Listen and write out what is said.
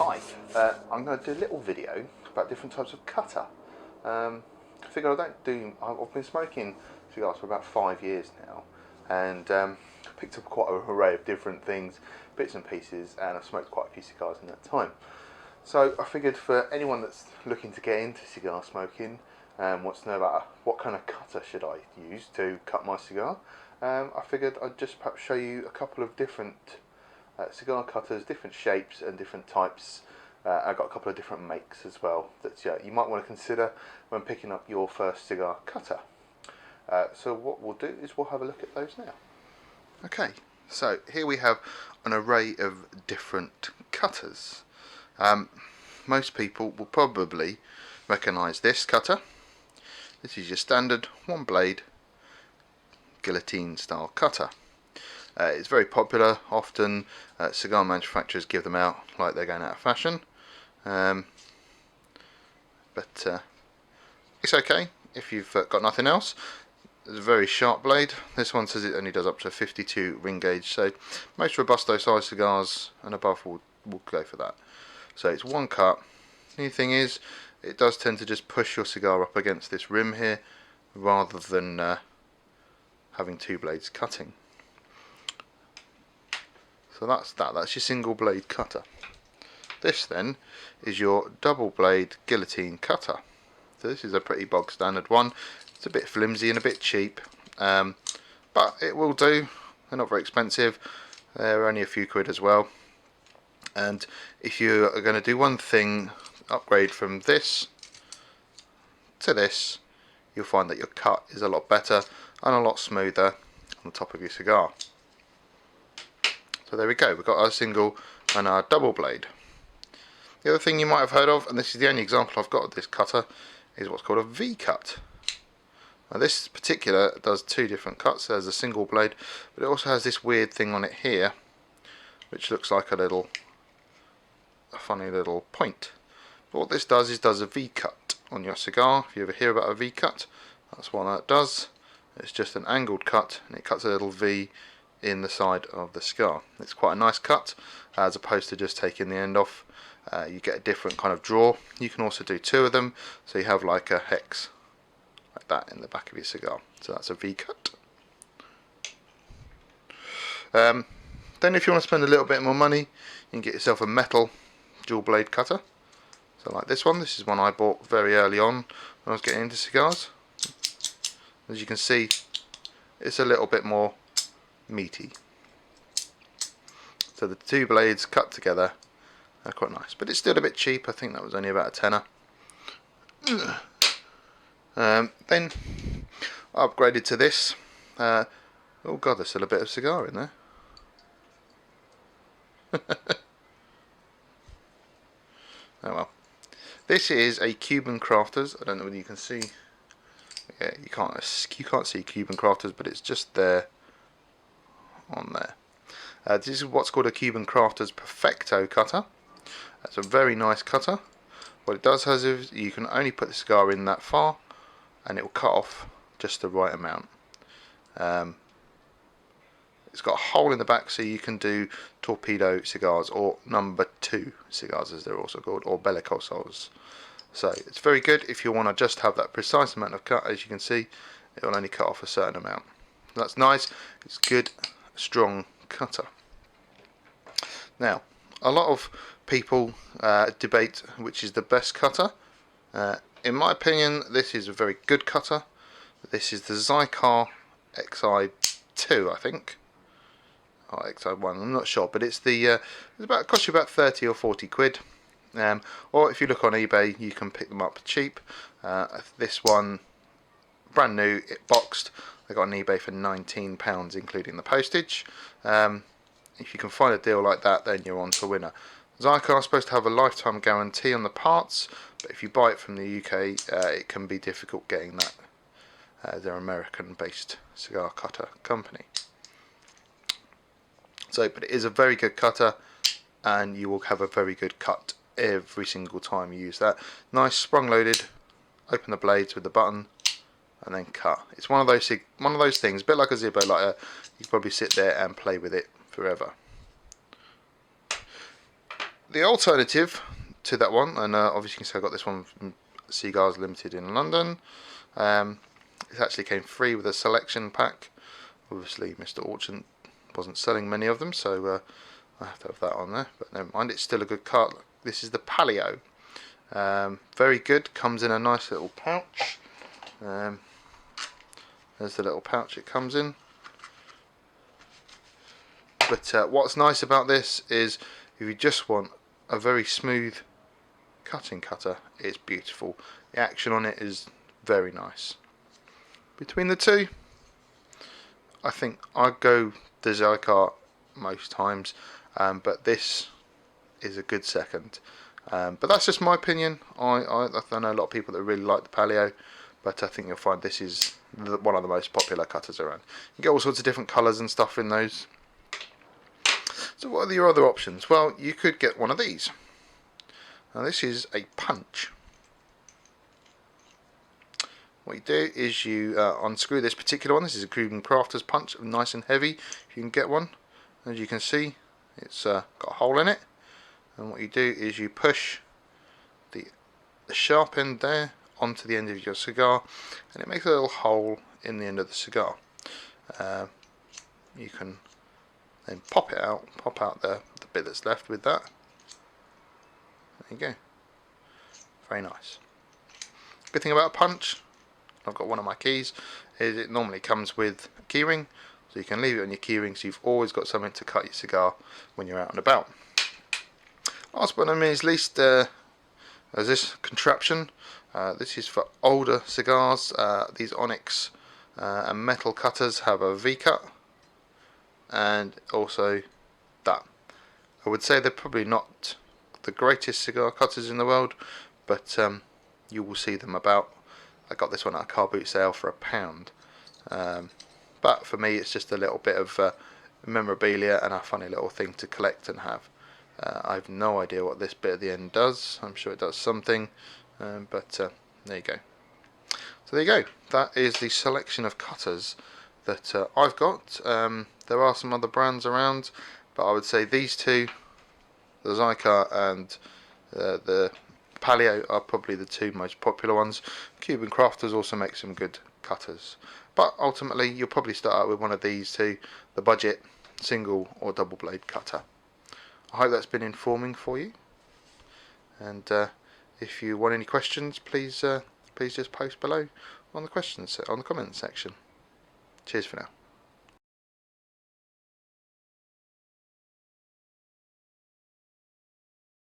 Hi, I'm going to do a little video about different types of cutter. I figure I've been smoking cigars for about 5 years now, and picked up quite an array of different things, bits and pieces, and I've smoked quite a few cigars in that time. So I figured for anyone that's looking to get into cigar smoking, wants to know about what kind of cutter should I use to cut my cigar, I figured I'd just perhaps show you a couple of different cigar cutters, different shapes and different types. I've got a couple of different makes as well that you might want to consider when picking up your first cigar cutter. So what we'll do is we'll have a look at those now. Okay, so here we have an array of different cutters. Most people will probably recognise this cutter. This is your standard one blade guillotine style cutter. It's very popular. Often cigar manufacturers give them out like they're going out of fashion, but it's okay if you've got nothing else. It's a very sharp blade. This one says it only does up to 52 ring gauge, so most robusto size cigars and above will go for that. So it's one cut. The only thing is, it does tend to just push your cigar up against this rim here rather than having two blades cutting. So that's your single blade cutter. This then is your double blade guillotine cutter. So this is a pretty bog standard one. It's a bit flimsy and a bit cheap, but it will do. They're not very expensive. They're only a few quid as well. And if you are going to do one thing, upgrade from this to this, you'll find that your cut is a lot better and a lot smoother on the top of your cigar. So there we go, we've got our single and our double blade. The other thing you might have heard of, and this is the only example I've got of this cutter, is what's called a V-cut. Now this particular does two different cuts. There's a single blade, but it also has this weird thing on it here, which looks like a funny little point. But what this does is does a V-cut on your cigar. If you ever hear about a V-cut, that's what that does. It's just an angled cut, and it cuts a little V in the side of the cigar. It's quite a nice cut, as opposed to just taking the end off. You get a different kind of draw. You can also do two of them, so you have like a hex like that in the back of your cigar. So that's a V-cut. Then if you want to spend a little bit more money, you can get yourself a metal dual blade cutter. So like this one. This is one I bought very early on when I was getting into cigars. As you can see, it's a little bit more meaty. So the two blades cut together are quite nice, but it's still a bit cheap. I think that was only about a tenner. Then I upgraded to this. Oh god, there's still a bit of cigar in there. Oh well. This is a Cuban Crafters. I don't know whether you can see. Yeah, you can't see Cuban Crafters, but it's just there on there. This is what's called a Cuban Crafters Perfecto cutter. That's a very nice cutter. What it does is you can only put the cigar in that far, and it will cut off just the right amount. It's got a hole in the back, so you can do torpedo cigars, or number 2 cigars as they're also called, or bellicosos. So it's very good if you want to just have that precise amount of cut. As you can see, it will only cut off a certain amount. That's nice. It's good, strong cutter. Now, a lot of people debate which is the best cutter. In my opinion, this is a very good cutter. This is the Cigar XI2, I think. Or XI1, I'm not sure, but it's it costs you about 30 or 40 quid. Or if you look on eBay, you can pick them up cheap. This one, brand new, it boxed. I got on eBay for £19, including the postage. If you can find a deal like that, then you're on to a winner. Cigar is supposed to have a lifetime guarantee on the parts, but if you buy it from the UK, it can be difficult getting that. They're an American-based cigar cutter company. So, but it is a very good cutter, and you will have a very good cut every single time you use that. Nice sprung-loaded. Open the blades with the button, and then cut. It's one of those things, a bit like a Zippo, you can probably sit there and play with it forever. The alternative to that one, and obviously you can see I got this one from Cigars Limited in London. It actually came free with a selection pack. Obviously Mr. Orchard wasn't selling many of them, so I have to have that on there, but never mind, it's still a good cart. This is the Palio. Very good, comes in a nice little pouch. There's the little pouch it comes in. But what's nice about this is if you just want a very smooth cutting cutter, it's beautiful. The action on it is very nice. Between the two, I think I'd go the Cigar most times, but this is a good second. But that's just my opinion. I know a lot of people that really like the Palio, but I think you'll find this is one of the most popular cutters around. You get all sorts of different colours and stuff in those. So what are your other options? Well, you could get one of these. Now this is a punch. What you do is you unscrew this particular one. This is a Cuban crafter's punch, nice and heavy. If you can get one, as you can see, it's got a hole in it. And what you do is you push the sharp end there onto the end of your cigar, and it makes a little hole in the end of the cigar. You can then pop out the bit that's left with that. There you go. Very nice. Good thing about a punch, I've got one of my keys, is it normally comes with a keyring, so you can leave it on your keyring, so you've always got something to cut your cigar when you're out and about. Last but not least, there's this contraption. This is for older cigars. These Onyx and metal cutters have a V-cut, and also that. I would say they're probably not the greatest cigar cutters in the world, but you will see them about. I got this one at a car boot sale for £1. But for me, it's just a little bit of memorabilia and a funny little thing to collect and have. I have no idea what this bit at the end does. I'm sure it does something, but there you go. So there you go. That is the selection of cutters that I've got. There are some other brands around, but I would say these two, the Cigar and the Palio, are probably the two most popular ones. Cuban crafters also make some good cutters, but ultimately you'll probably start out with one of these two, the budget single or double blade cutter. I hope that's been informing for you, and if you want any questions, please just post below on the comments section. Cheers for now.